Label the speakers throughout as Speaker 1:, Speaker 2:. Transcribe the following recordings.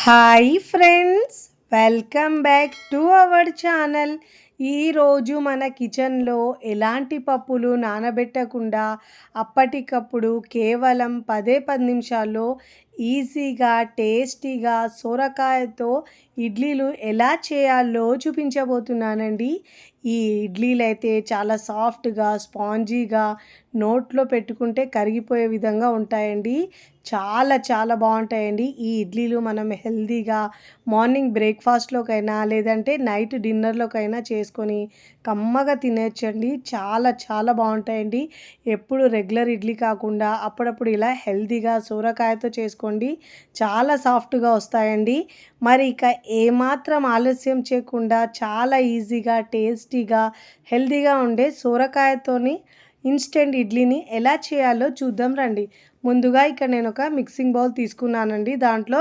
Speaker 1: Hi friends, welcome back to our channel. ఈరోజు మన కిచెన్లో ఎలాంటి పప్పులు నానబెట్టకుండా అప్పటికప్పుడు కేవలం 10 నిమిషాల్లో ఈజీగా టేస్టీగా సొరకాయతో ఇడ్లీలు ఎలా చేయాలో చూపించబోతున్నానండి. ఈ ఇడ్లీలు అయితే చాలా సాఫ్ట్గా స్పాంజీగా నోట్లో పెట్టుకుంటే కరిగిపోయే విధంగా ఉంటాయండి. చాలా చాలా బాగుంటాయండి ఈ ఇడ్లీలు. మనం హెల్తీగా మార్నింగ్ బ్రేక్ఫాస్ట్లోకైనా లేదంటే నైట్ డిన్నర్లోకైనా చేసుకొని కమ్మగా తినేయచ్చండి. చాలా చాలా బాగుంటాయండి. ఎప్పుడు రెగ్యులర్ ఇడ్లీ కాకుండా అప్పుడప్పుడు ఇలా హెల్తీగా సొరకాయతో చేసుకోండి, చాలా సాఫ్ట్గా వస్తాయండి. మరి ఇక ఏమాత్రం ఆలస్యం చేయకుండా చాలా ఈజీగా టేస్టీగా హెల్తీగా ఉండే సొరకాయతోని ఇన్స్టెంట్ ఇడ్లీని ఎలా చేయాలో చూద్దాం రండి. ముందుగా ఇక్కడ నేను ఒక మిక్సింగ్ బౌల్ తీసుకున్నానండి. దాంట్లో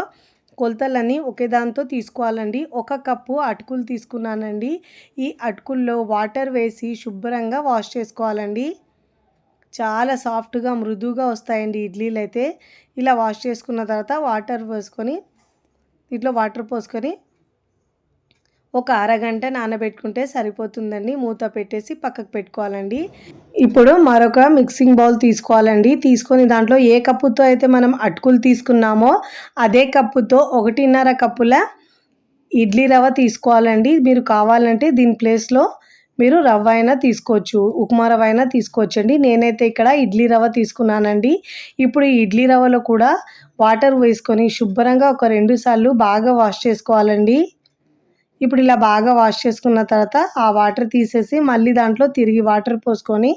Speaker 1: కొలతలన్నీ ఒకే దాంతో తీసుకోవాలండి. 1 కప్పు అటుకులు తీసుకున్నానండి. ఈ అటుకుల్లో వాటర్ వేసి శుభ్రంగా వాష్ చేసుకోవాలండి. చాలా సాఫ్ట్గా మృదువుగా వస్తాయండి ఇడ్లీలు అయితే. ఇలా వాష్ చేసుకున్న తర్వాత వాటర్ పోసుకొని ఒక అరగంట నానబెట్టుకుంటే సరిపోతుందండి. మూత పెట్టేసి పక్కకు పెట్టుకోవాలండి. ఇప్పుడు మరొక మిక్సింగ్ బౌల్ తీసుకోవాలండి. తీసుకొని దాంట్లో ఏ కప్పుతో అయితే మనం అటుకులు తీసుకున్నామో అదే కప్పుతో 1.5 కప్పుల ఇడ్లీ రవ్వ తీసుకోవాలండి. మీరు కావాలంటే దీని ప్లేస్లో మీరు రవ్వ అయినా తీసుకోవచ్చు, ఉప్మా రవ్వ అయినా తీసుకోవచ్చండి. నేనైతే ఇక్కడ ఇడ్లీ రవ్వ తీసుకున్నానండి. ఇప్పుడు ఈ ఇడ్లీ రవ్వలో కూడా వాటర్ వేసుకొని శుభ్రంగా ఒక 2 సార్లు బాగా వాష్ చేసుకోవాలండి. ఇప్పుడు ఇలా బాగా వాష్ చేసుకున్న తర్వాత ఆ వాటర్ తీసేసి మళ్ళీ దాంట్లో తిరిగి వాటర్ పోసుకొని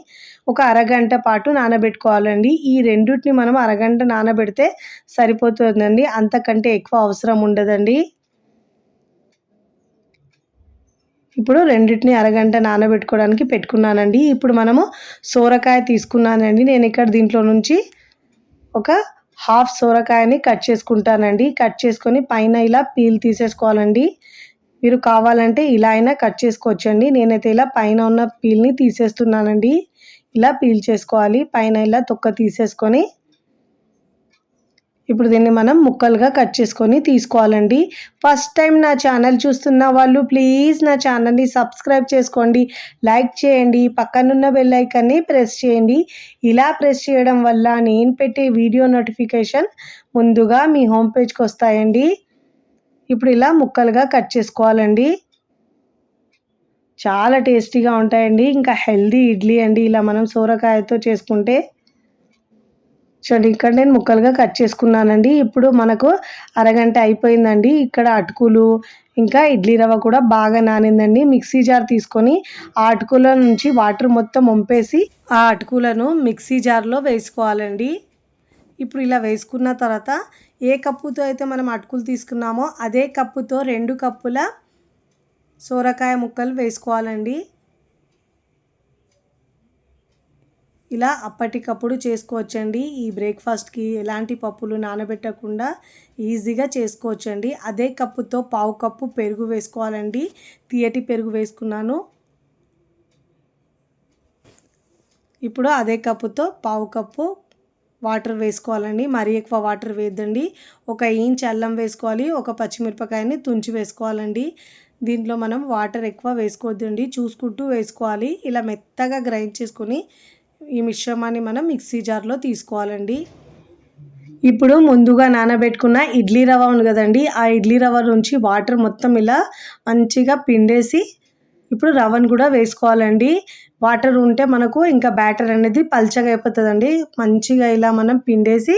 Speaker 1: ఒక అరగంట పాటు నానబెట్టుకోవాలండి. ఈ రెండింటిని మనం అరగంట నానబెడితే సరిపోతుందండి, అంతకంటే ఎక్కువ అవసరం ఉండదండి. ఇప్పుడు రెండింటిని అరగంట నానబెట్టుకోవడానికి పెట్టుకున్నానండి. ఇప్పుడు మనము సోరకాయ తీసుకున్నానండి. నేను ఇక్కడ దీంట్లో నుంచి ఒక హాఫ్ సోరకాయని కట్ చేసుకుంటానండి. కట్ చేసుకొని పైన ఇలా పీల్ తీసేసుకోవాలండి. మీరు కావాలంటే ఇలా అయినా కట్ చేసుకోవచ్చండి. నేనైతే ఇలా పైన ఉన్న పీల్ని తీసేస్తున్నానండి. ఇలా పీల్ చేసుకోవాలి. పైన ఇలా తొక్క తీసేసుకొని ఇప్పుడు దీన్ని మనం ముక్కలుగా కట్ చేసుకొని తీసుకోవాలండి. ఫస్ట్ టైం నా ఛానల్ చూస్తున్న వాళ్ళు ప్లీజ్ నా ఛానల్ని సబ్స్క్రైబ్ చేసుకోండి, లైక్ చేయండి, పక్కనున్న బెల్ ఐకాన్ని ప్రెస్ చేయండి. ఇలా ప్రెస్ చేయడం వల్ల నేను పెట్టే వీడియో నోటిఫికేషన్ ముందుగా మీ హోమ్ పేజ్కి వస్తాయండి. ఇప్పుడు ఇలా ముక్కలుగా కట్ చేసుకోవాలండి. చాలా టేస్టీగా ఉంటాయండి. ఇంకా హెల్దీ ఇడ్లీ అండి ఇలా మనం సోరకాయతో చేసుకుంటే. చూడండి, ఇక్కడ నేను ముక్కలుగా కట్ చేసుకున్నానండి. ఇప్పుడు మనకు అరగంట అయిపోయిందండి. ఇక్కడ అటుకులు ఇంకా ఇడ్లీ రవ్వ కూడా బాగా నానిందండి. మిక్సీ జార్ తీసుకొని ఆ అటుకుల నుంచి వాటర్ మొత్తం వంపేసి ఆ అటుకులను మిక్సీ జార్లో వేసుకోవాలండి. ఇప్పుడు ఇలా వేసుకున్న తర్వాత ఏ కప్పుతో అయితే మనం అటుకులు తీసుకున్నామో అదే కప్పుతో 2 కప్పుల సోరకాయ ముక్కలు వేసుకోవాలండి. ఇలా అప్పటికప్పుడు చేసుకోవచ్చండి. ఈ బ్రేక్ఫాస్ట్కి ఎలాంటి పప్పులు నానబెట్టకుండా ఈజీగా చేసుకోవచ్చండి. అదే కప్పుతో 1/2 కప్పు పెరుగు వేసుకోవాలండి. తీయటి పెరుగు వేసుకున్నాను. ఇప్పుడు అదే కప్పుతో 1/2 కప్పు వాటర్ వేసుకోవాలండి. మరీ ఎక్కువ వాటర్ వేయద్దండి. 1 ఇంచ్ అల్లం వేసుకోవాలి. 1 పచ్చిమిరపకాయని తుంచి వేసుకోవాలండి. దీంట్లో మనం వాటర్ ఎక్కువ వేసుకోవద్దండి, చూసుకుంటూ వేసుకోవాలి. ఇలా మెత్తగా గ్రైండ్ చేసుకొని ఈ మిశ్రమాన్ని మనం మిక్సీ జార్లో తీసుకోవాలండి. ఇప్పుడు ముందుగా నానబెట్టుకున్న ఇడ్లీ రవ్వ ఉంది కదండి, ఆ ఇడ్లీ రవ్వ నుంచి వాటర్ మొత్తం ఇలా మంచిగా పిండేసి ఇప్పుడు రవ్వను కూడా వేసుకోవాలండి. వాటర్ ఉంటే మనకు ఇంకా బ్యాటర్ అనేది పల్చగా అయిపోతుందండి. మంచిగా ఇలా మనం పిండేసి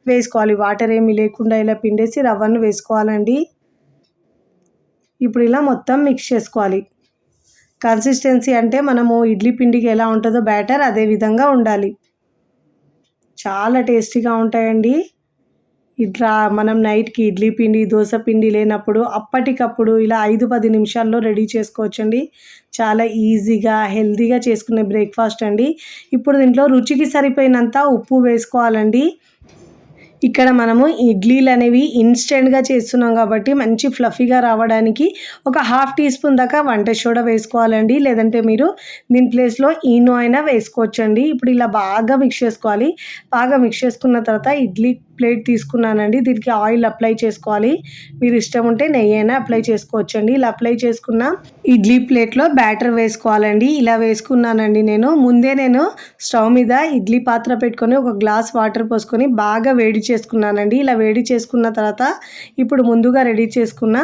Speaker 1: వేసుకోవాలి. వాటర్ ఏమీ లేకుండా ఇలా పిండేసి రవ్వను వేసుకోవాలండి. ఇప్పుడు ఇలా మొత్తం మిక్స్ చేసుకోవాలి. కన్సిస్టెన్సీ అంటే మనము ఇడ్లీ పిండికి ఎలా ఉంటుందో బ్యాటర్ అదే విధంగా ఉండాలి. చాలా టేస్టీగా ఉంటాయండి. ఇట్లా మనం నైట్కి ఇడ్లీ పిండి దోశ పిండి లేనప్పుడు అప్పటికప్పుడు ఇలా 5-10 నిమిషాల్లో రెడీ చేసుకోవచ్చండి. చాలా ఈజీగా హెల్తీగా చేసుకునే బ్రేక్ఫాస్ట్ అండి. ఇప్పుడు దీంట్లో రుచికి సరిపోయినంత ఉప్పు వేసుకోవాలండి. ఇక్కడ మనము ఇడ్లీలు అనేవి ఇన్స్టెంట్గా చేస్తున్నాం కాబట్టి మంచి ఫ్లఫీగా రావడానికి ఒక 1/2 టీ స్పూన్ దాకా వంట సోడా వేసుకోవాలండి. లేదంటే మీరు దీని ప్లేస్లో ఈనో అయినా వేసుకోవచ్చండి. ఇప్పుడు ఇలా బాగా మిక్స్ చేసుకోవాలి. బాగా మిక్స్ చేసుకున్న తర్వాత ఇడ్లీ ప్లేట్ తీసుకున్నానండి. దీనికి ఆయిల్ అప్లై చేసుకోవాలి. మీరు ఇష్టం ఉంటే నెయ్యి అయినా అప్లై చేసుకోవచ్చండి. ఇలా అప్లై చేసుకున్న ఇడ్లీ ప్లేట్లో బ్యాటర్ వేసుకోవాలండి. ఇలా వేసుకున్నానండి నేను. ముందే నేను స్టవ్ మీద ఇడ్లీ పాత్ర పెట్టుకొని ఒక గ్లాస్ వాటర్ పోసుకొని బాగా వేడి చేసుకున్నానండి. ఇలా వేడి చేసుకున్న తర్వాత ఇప్పుడు ముందుగా రెడీ చేసుకున్న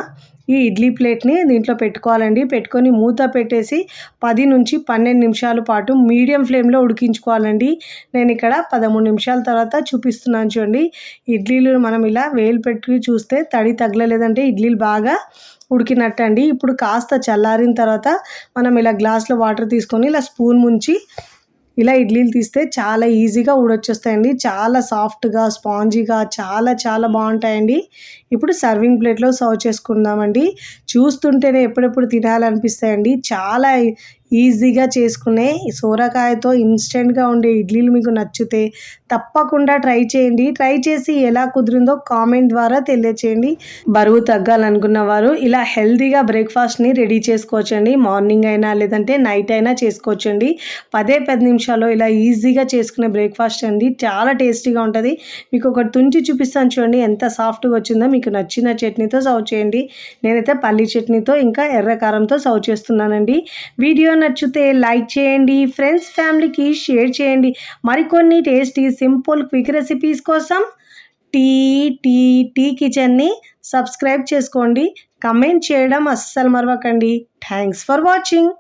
Speaker 1: ఈ ఇడ్లీ ప్లేట్ని దీంట్లో పెట్టుకోవాలండి. పెట్టుకొని మూత పెట్టేసి 10 నుంచి 12 నిమిషాల పాటు మీడియం ఫ్లేమ్లో ఉడికించుకోవాలండి. నేను ఇక్కడ 13 నిమిషాల తర్వాత చూపిస్తున్నాను చూడండి. ఇడ్లీలు మనం ఇలా వేలు పెట్టి చూస్తే తడి తగలలేదంటే ఇడ్లీలు బాగా ఉడికినట్టు అండి. ఇప్పుడు కాస్త చల్లారిన తర్వాత మనం ఇలా గ్లాస్లో వాటర్ తీసుకొని ఇలా స్పూన్ ముంచి ఇలా ఇడ్లీలు తీస్తే చాలా ఈజీగా ఊడొచ్చేస్తాయండి. చాలా సాఫ్ట్గా స్పాంజీగా చాలా బాగుంటాయండి. ఇప్పుడు సర్వింగ్ ప్లేట్లో సర్వ్ చేసుకుందామండి. చూస్తుంటేనే ఎప్పుడెప్పుడు తినాలనిపిస్తాయండి. చాలా ఈజీగా చేసుకునే సోరకాయతో ఇన్స్టెంట్గా ఉండే ఇడ్లీలు మీకు నచ్చితే తప్పకుండా ట్రై చేయండి. ట్రై చేసి ఎలా కుదిరిందో కామెంట్ ద్వారా తెలియచేయండి. బరువు తగ్గాలనుకున్న వారు ఇలా హెల్తీగా బ్రేక్ఫాస్ట్ని రెడీ చేసుకోవచ్చండి. మార్నింగ్ అయినా లేదంటే నైట్ అయినా చేసుకోవచ్చండి. 10 నిమిషాల్లో ఇలా ఈజీగా చేసుకునే బ్రేక్ఫాస్ట్ అండి. చాలా టేస్టీగా ఉంటుంది. మీకు ఒకటి తుంచి చూపిస్తాను చూడండి ఎంత సాఫ్ట్గా వచ్చిందో. మీకు నచ్చిన చట్నీతో సర్వ్ చేయండి. నేనైతే పల్లీ చట్నీతో ఇంకా ఎర్ర కారంతో సర్వ్ చేస్తున్నానండి. వీడియో నచ్చితే లైక్ చేయండి. ఫ్రెండ్స్ ఫ్యామిలీకి షేర్ చేయండి. మరికొన్ని టేస్టీ సింపుల్ క్విక్ రెసిపీస్ కోసం టీ కిచెన్ని సబ్స్క్రైబ్ చేసుకోండి. కమెంట్ చేయడం అస్సలు మరవకండి. Thanks for watching.